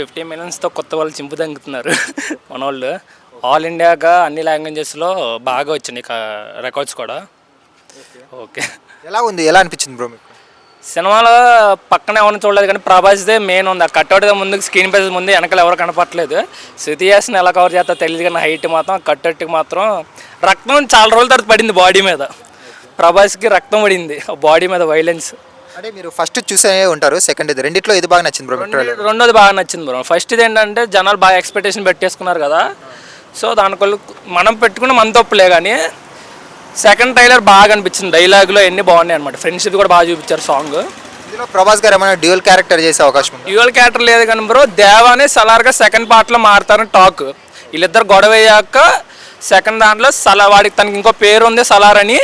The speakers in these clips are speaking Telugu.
50 మిలియన్స్తో కొత్త వాళ్ళు చింపు తంగుతున్నారు మనోళ్ళు. ఆల్ ఇండియాగా అన్ని లాంగ్వేజెస్లో బాగా వచ్చినాయి రికార్డ్స్ కూడా. ఓకే. ఎలా అనిపించింది బ్రో మీకు? సినిమాలో పక్కన ఎవరిని చూడలేదు కానీ ప్రభాస్దే మెయిన్ ఉంది. ఆ కట్అవుట్ ముందుకు స్క్రీన్ పేజ్ ముందు వెనకాల ఎవరు కనపట్లేదు. శృతి హాసన్ ఎలా కవర్ చేస్తా తెలియదు కానీ హైట్ మాత్రం కట్అవుట్కి మాత్రం రక్తం చాలా రోజుల తర్వాత పడింది బాడీ మీద. ప్రభాస్కి రక్తం పడింది బాడీ మీద, వైలెన్స్. అంటే మీరు ఫస్ట్ చూసే ఉంటారు, సెకండ్ ఇది రెండిట్లో ఏది బాగా నచ్చింది బ్రో? రెండోది బాగా నచ్చింది బ్రో. ఫస్ట్ ఇది ఏంటంటే జనాలు బాగా ఎక్స్పెక్టేషన్ పెట్టేసుకున్నారు కదా, సో దానికొల్లు మనం పెట్టుకున్న మన తప్పులే కానీ సెకండ్ ట్రైలర్ బాగా అనిపించింది. డైలాగులో ఎన్ని బాగున్నాయి అనమాట. ఫ్రెండ్షిప్ కూడా బాగా చూపించారు సాంగ్. ఇందులో ప్రభాస్ గారు ఏమైనా డ్యూయల్ క్యారెక్టర్ చేసే అవకాశం ఉంది? డ్యూయల్ క్యారెక్టర్ లేదు కానీ బ్రో, దేవానే సలార్గా సెకండ్ పార్ట్లో మారుతారని టాక్. వీళ్ళిద్దరు గొడవ అయ్యాక సెకండ్ దాంట్లో వాడికి తనకి ఇంకో పేరు ఉంది సలార్ అని.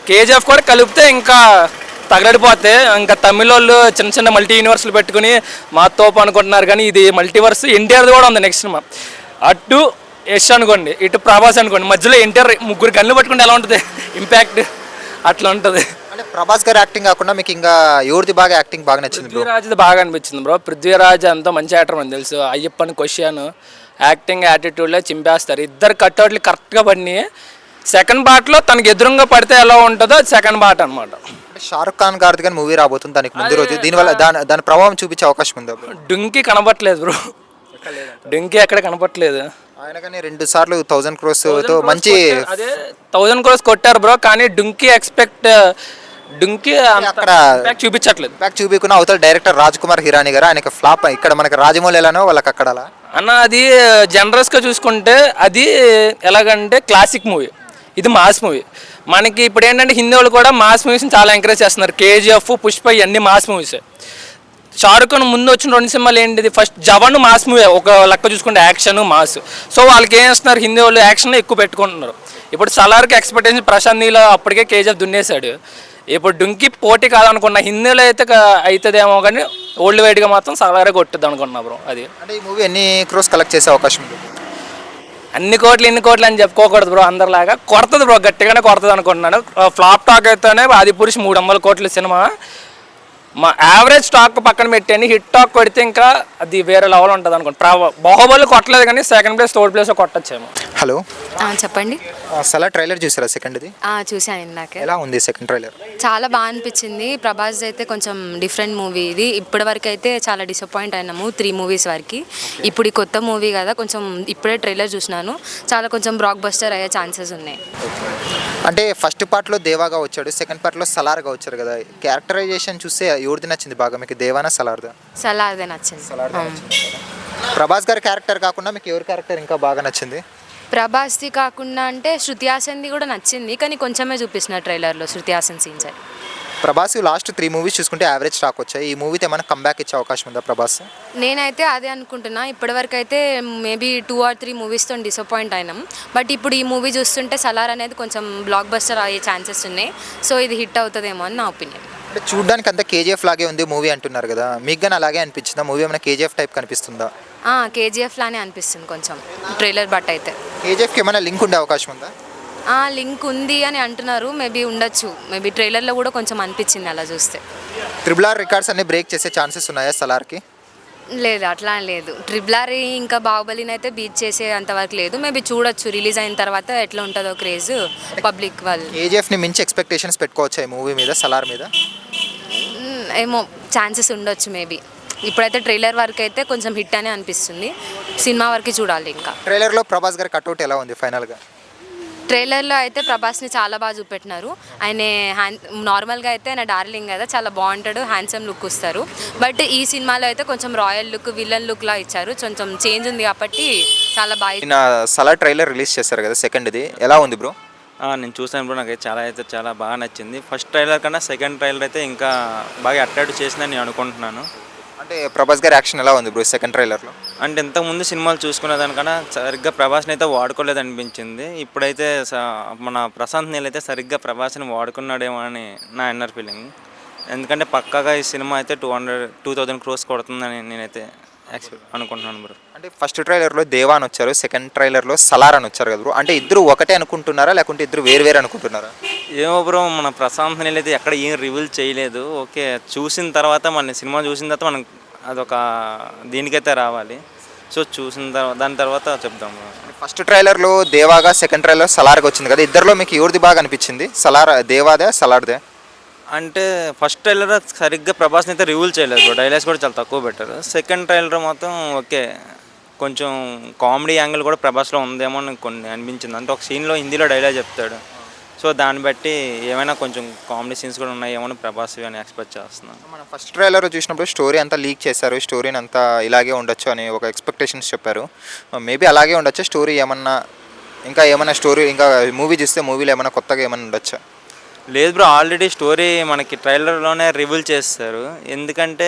కేజీఎఫ్ కూడా కలిపితే ఇంకా తగలడిపోతే ఇంకా తమిళ వాళ్ళు చిన్న చిన్న మల్టీ యూనివర్స్లు పెట్టుకుని మా తోపు అనుకుంటున్నారు కానీ ఇది మల్టీవర్స్. ఎన్టీఆర్ది కూడా ఉంది నెక్స్ట్ సినిమా. అటు యష్ అనుకోండి, ఇటు ప్రభాస్ అనుకోండి, మధ్యలో ఎన్టీఆర్ ముగ్గురు గన్ను పట్టుకుంటే ఎలా ఉంటుంది ఇంపాక్ట్, అట్లా ఉంటుంది. అంటే ప్రభాస్ గారు యాక్టింగ్ కాకుండా మీకు ఇంకా ఎవరిది బాగా యాక్టింగ్ బాగా నచ్చింది? పృథ్వీరాజ్ది బాగా అనిపించింది బ్రో. పృథ్వీరాజ్ అంతా మంచి యాక్టర్ అని తెలుసు. అయ్యప్పని క్వశ్చన్ యాక్టింగ్ యాటిట్యూడ్లో చింపేస్తారు. ఇద్దరు కట్అవుట్లు కరెక్ట్గా పడినాయి. సెకండ్ పార్ట్లో తనకి ఎదురుగా పడితే ఎలా ఉంటుందో సెకండ్ పార్ట్ అనమాట. షారుఖ్ ఖాన్ గారిది కానీ మూవీ రాబోతుంది దానికి ముందు రోజు, దీనివల్ల దాని ప్రభావం చూపించే అవకాశం ఉందా? డుంకి కనపట్లేదు బ్రో, డుంకి ఎక్కడ కనపట్లేదు. ఆయన కానీ 2 సార్లు 1000 crores తో మంచి, అదే 1000 crores కొట్టారు బ్రో, కానీ డుంకి అక్కడ చూపించట్లేదు. బ్యాక్ చూపించుకున్న అవతల డైరెక్టర్ రాజ్ కుమార్ హిరానీ గారు ఆయనకి ఫ్లాప్. ఇక్కడ మనకి రాజమౌళి ఎలానో వాళ్ళకి అక్కడ అలా అన్న. అది జనరస్గా చూసుకుంటే అది ఎలాగంటే క్లాసిక్ మూవీ, ఇది మాస్ మూవీ. మనకి ఇప్పుడు ఏంటంటే హిందీ వాళ్ళు కూడా మాస్ మూవీస్ని చాలా ఎంకరేజ్ చేస్తున్నారు. కేజీఎఫ్, పుష్ప ఇవన్నీ మాస్ మూవీస్. షారుఖ్ ఖాన్ ముందు వచ్చిన 2 సినిమాలు ఏంటిది, ఫస్ట్ జవాన్ మాస్ మూవీ, ఒక లెక్క చూసుకుంటే యాక్షన్ మాస్. సో వాళ్ళకి ఏం చేస్తున్నారు, హిందీ వాళ్ళు యాక్షన్ ఎక్కువ పెట్టుకుంటున్నారు. ఇప్పుడు సలార్కి ఎక్స్పెక్టేషన్ ప్రశాంత్ నీలో అప్పటికే కేజీఎఫ్ దున్నేశాడు. ఇప్పుడు డుంకి పోటీ కాదనుకున్నా, హిందీలో అయితే అవుతుందేమో కానీ ఓల్డ్ వైడ్గా మాత్రం సలారే కొట్టుద్ది అనుకున్నా బ్రో. అది అంటే ఈ మూవీ ఎన్ని క్రోస్ కలెక్ట్ చేసే అవకాశం ఉంది? అన్ని కోట్లు ఇన్ని కోట్లు అని చెప్పుకోకూడదు బ్రో, అందరిలాగా కొడుతుంది బ్రో, గట్టిగానే కొడుతుంది అనుకుంటున్నాను. ఫ్లాప్ టాక్ అయితేనే ఆది పురుష్ 300 కోట్ల సినిమా. మా యావరేజ్ టాక్ పక్కన పెట్టండి, హిట్ టాక్ కొడితే ఇంకా అది వేరే లెవెల్ ఉంటుంది అనుకోండి. బాహుబలి కొట్టలేదు కానీ సెకండ్ ప్లేస్, థర్డ్ ప్లేస్ కొట్టచ్చేమో. హలో చెప్పండి. సలార్ ట్రైలర్ చూసారా సెకండ్ది? చూసాను ఇందాక. ఎలా ఉంది సెకండ్ ట్రైలర్? చాలా బాగా అనిపించింది. ప్రభాస్ అయితే కొంచెం డిఫరెంట్ మూవీ ఇది. ఇప్పటి వరకు అయితే చాలా డిసప్పాయింట్ అయినాము 3 మూవీస్ వరకు. ఇప్పుడు ఈ కొత్త మూవీ కదా, కొంచెం ఇప్పుడే ట్రైలర్ చూసినాను, చాలా కొంచెం బ్లాక్ బస్టర్ అయ్యే ఛాన్సెస్ ఉన్నాయి. అంటే ఫస్ట్ పార్ట్లో దేవాగా వచ్చాడు, సెకండ్ పార్ట్లో సలార్గా వచ్చారు కదా. క్యారెక్టరైజేషన్ చూస్తే ఎవరిది నచ్చింది బాగా మీకు, దేవానా సలార్దా? సలార్దే నచ్చింది. ప్రభాస్ గారి క్యారెక్టర్ కాకుండా మీకు ఎవరి క్యారెక్టర్ ఇంకా బాగా నచ్చింది? ప్రభాస్ది కాకుండా అంటే శృతి హాసన్ది కూడా నచ్చింది, కానీ కొంచెమే చూపిస్తున్నారు ట్రైలర్లో Shruti Haasan scenes. Prabhas last 3 movies చూసుకుంటే యావరేజ్ స్టాక్ వచ్చాయి. ఈ మూవీతో ఏమైనా కంబ్యాక్ ఇచ్చే అవకాశం ఉందా ప్రభాస్? నేనైతే అదే అనుకుంటున్నా. ఇప్పటివరకు అయితే మేబీ 2 or 3 మూవీస్తో డిసప్పాయింట్ అయినాం. బట్ ఇప్పుడు ఈ మూవీ చూస్తుంటే సలార్ అనేది కొంచెం బ్లాక్ బస్టర్ అయ్యే ఛాన్సెస్ ఉన్నాయి. సో ఇది హిట్ అవుతుందేమో అని నా ఒపీనియన్. అంటే చూడడానికి అంతా కేజీఎఫ్ లాగే ఉంది మూవీ అంటున్నారు కదా, మీకు కానీ అలాగే అనిపించిందా? మూవీ ఏమైనా కేజీఎఫ్ టైప్ కనిపిస్తుందా? కేజీఎఫ్ లానే అనిపిస్తుంది కొంచెం ట్రైలర్ బట్ అయితే. కేజీఎఫ్కి ఏమైనా లింక్ ఉండే అవకాశం ఉందా? లింక్ ఉంది అని అంటున్నారు, మేబీ ఉండొచ్చు. మేబీ ట్రైలర్లో కూడా కొంచెం అనిపించింది అలా చూస్తే. RRR రికార్డ్స్ అన్ని బ్రేక్ చేసే ఛాన్సెస్ ఉన్నాయా సలార్కి? లేదు, అట్లా లేదు. RRR ఇంకా బాహుబలిని అయితే బీట్ చేసే అంతవరకు లేదు. మేబీ చూడొచ్చు రిలీజ్ అయిన తర్వాత ఎట్లా ఉంటుందో క్రేజ్ పబ్లిక్ వాళ్ళు. కేజీఎఫ్ని మించి ఎక్స్పెక్టేషన్స్ పెట్టుకోవచ్చా ఈ మూవీ మీద, సలార్ మీద? ఏమో ఛాన్సెస్ ఉండొచ్చు మేబీ. ఇప్పుడైతే ట్రైలర్ వరకు అయితే కొంచెం హిట్ అనే అనిపిస్తుంది. సినిమా వరకు చూడాలి. ఇంకా ట్రైలర్లో ప్రభాస్ గారి కట్అవుట్ ఎలా ఉంది ఫైనల్గా? ట్రైలర్లో అయితే ప్రభాస్ని చాలా బాగా చూపెట్టినారు. ఆయన నార్మల్గా అయితే ఆయన డార్లింగ్ కదా, చాలా బాగుంటాడు, హ్యాండ్సమ్ లుక్ ఇస్తారు. బట్ ఈ సినిమాలో అయితే కొంచెం రాయల్ లుక్, విలన్ లుక్లా ఇచ్చారు. కొంచెం చేంజ్ ఉంది కాబట్టి చాలా బాగా. సలార్ ట్రైలర్ రిలీజ్ చేశారు కదా సెకండ్ది, ఎలా ఉంది బ్రో? నేను చూసాను బ్రో, నాకు చాలా బాగా నచ్చింది. ఫస్ట్ ట్రైలర్ కన్నా సెకండ్ ట్రైలర్ అయితే ఇంకా బాగా అట్రాక్ట్ చేసిందని నేను అనుకుంటున్నాను. అంటే ప్రభాస్ గారి యాక్షన్ ఎలా ఉంది బ్రో సెకండ్ ట్రైలర్లో? అంటే ఇంతకుముందు సినిమాలు చూసుకునే దానికన్నా సరిగ్గా ప్రభాస్ని అయితే వాడుకోలేదు అనిపించింది. ఇప్పుడైతే మన ప్రశాంత్ నీల్ అయితే సరిగ్గా ప్రభాస్ని వాడుకున్నాడేమో అని నా ఇన్నర్ ఫీలింగ్. ఎందుకంటే పక్కాగా ఈ సినిమా అయితే 200 crores కొడుతుందని నేనైతే అనుకుంటున్నాను బ్రో. అంటే ఫస్ట్ ట్రైలర్లో దేవా అని వచ్చారు, సెకండ్ ట్రైలర్లో సలార్ అని వచ్చారు కదా బ్రో. అంటే ఇద్దరు ఒకటే అనుకుంటున్నారా లేకుంటే ఇద్దరు వేరు అనుకుంటున్నారా? ఏమో బ్రో, మన ప్రశాంత్ నీల్ అయితే ఎక్కడ ఏం రివీల్ చేయలేదు. ఓకే, చూసిన తర్వాత మన సినిమా చూసిన తర్వాత మనం అదొక దీనికైతే రావాలి. సో చూసిన తర్వాత దాని తర్వాత చెప్దాం. ఫస్ట్ ట్రైలర్లో దేవాగా, సెకండ్ ట్రైలర్ సలార్గా వచ్చింది కదా, ఇద్దరిలో మీకు ఎవరిది బాగా అనిపించింది? దేవాదే సలార్దే? అంటే ఫస్ట్ ట్రైలర్ సరిగ్గా ప్రభాస్ని అయితే రివీల్ చేయలేదు బ్రో, డైలాగ్స్ కూడా చాలా తక్కువ పెట్టారు. సెకండ్ ట్రైలర్ మొత్తం ఓకే, కొంచెం కామెడీ యాంగిల్ కూడా ప్రభాస్లో ఉందేమో అని కొన్ని అనిపించింది. అంటే ఒక సీన్లో హిందీలో డైలాగ్ చెప్తాడు, సో దాన్ని బట్టి ఏమైనా కొంచెం కామెడీ సీన్స్ కూడా ఉన్నాయేమో అని ప్రభాస్ అని ఎక్స్పెక్ట్ చేస్తున్నాను. మనం ఫస్ట్ ట్రైలర్ చూసినప్పుడు స్టోరీ అంతా లీక్ చేశారు, స్టోరీని అంతా ఇలాగే ఉండొచ్చు అని ఒక ఎక్స్పెక్టేషన్స్ చెప్పారు. మేబీ అలాగే ఉండొచ్చు, స్టోరీ ఏమన్నా ఇంకా ఏమైనా స్టోరీ ఇంకా మూవీ చూస్తే మూవీలో ఏమైనా కొత్తగా ఏమైనా ఉండొచ్చా? లేదు బ్రో, ఆల్రెడీ స్టోరీ మనకి ట్రైలర్లోనే రివీల్ చేస్తారు. ఎందుకంటే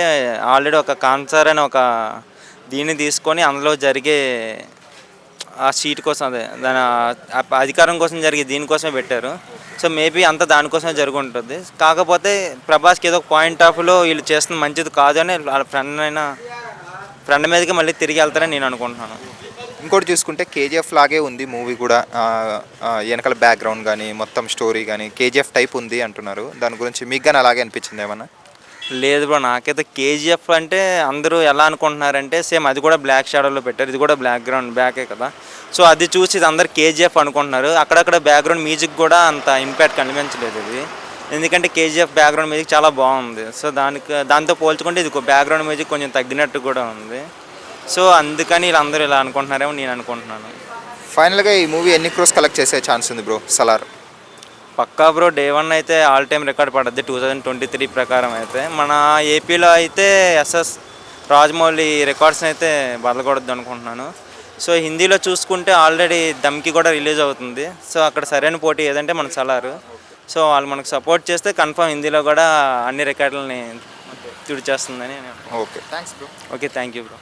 ఆల్రెడీ ఒక కాన్సర్ అని ఒక దీన్ని తీసుకొని అందులో జరిగే ఆ సీట్ కోసం, అదే దాని అధికారం కోసం జరిగే దీనికోసమే పెట్టారు. సో మేబీ అంతా దానికోసమే జరిగి ఉంటుంది. కాకపోతే ప్రభాస్కి ఏదో ఒక పాయింట్ ఆఫ్లో వీళ్ళు చేస్తుంది మంచిది కాదు అని వాళ్ళ ఫ్రెండ్ మీదకి మళ్ళీ తిరిగి వెళ్తారని నేను అనుకుంటున్నాను. ఇంకోటి చూసుకుంటే కేజీఎఫ్ లాగే ఉంది మూవీ కూడా, వెనకాల బ్యాక్గ్రౌండ్ కానీ మొత్తం స్టోరీ కానీ కేజీఎఫ్ టైప్ ఉంది అంటున్నారు. దాని గురించి మీకు కానీ అలాగే అనిపించింది ఏమన్నా? లేదు బ్రో, నాకైతే కేజీఎఫ్ అంటే అందరూ ఎలా అనుకుంటున్నారంటే సేమ్ అది కూడా బ్లాక్ షాడోలో పెట్టారు, ఇది కూడా బ్యాకే కదా. సో అది చూసి ఇది అందరు కేజీఎఫ్ అనుకుంటున్నారు. అక్కడక్కడ బ్యాక్గ్రౌండ్ మ్యూజిక్ కూడా అంత ఇంపాక్ట్ కనిపించలేదు ఇది, ఎందుకంటే కేజీఎఫ్ బ్యాక్గ్రౌండ్ మ్యూజిక్ చాలా బాగుంది. సో దాంతో పోల్చుకుంటే ఇది బ్యాక్గ్రౌండ్ మ్యూజిక్ కొంచెం తగ్గినట్టు కూడా ఉంది. సో అందుకని వీళ్ళందరూ ఇలా అనుకుంటున్నారేమో నేను అనుకుంటున్నాను. ఫైనల్గా ఈ మూవీ ఎన్ని క్రోర్స్ కలెక్ట్ చేసే ఛాన్స్ ఉంది బ్రో సలార్? పక్కా బ్రో, డే 1 అయితే ఆల్ టైమ్ రికార్డ్ పడుద్ది 2023 ప్రకారం అయితే. మన ఏపీలో అయితే ఎస్ఎస్ రాజమౌళి రికార్డ్స్ని అయితే బదలకూడదు అనుకుంటున్నాను. సో హిందీలో చూసుకుంటే ఆల్రెడీ దమ్కి కూడా రిలీజ్ అవుతుంది. సో అక్కడ సరైన పోటీ ఏదంటే మన సలారు. సో వాళ్ళు మనకు సపోర్ట్ చేస్తే కన్ఫర్మ్ హిందీలో కూడా అన్ని రికార్డులని తుడిచేస్తుందని. Okay, thanks bro. Okay, thank you bro.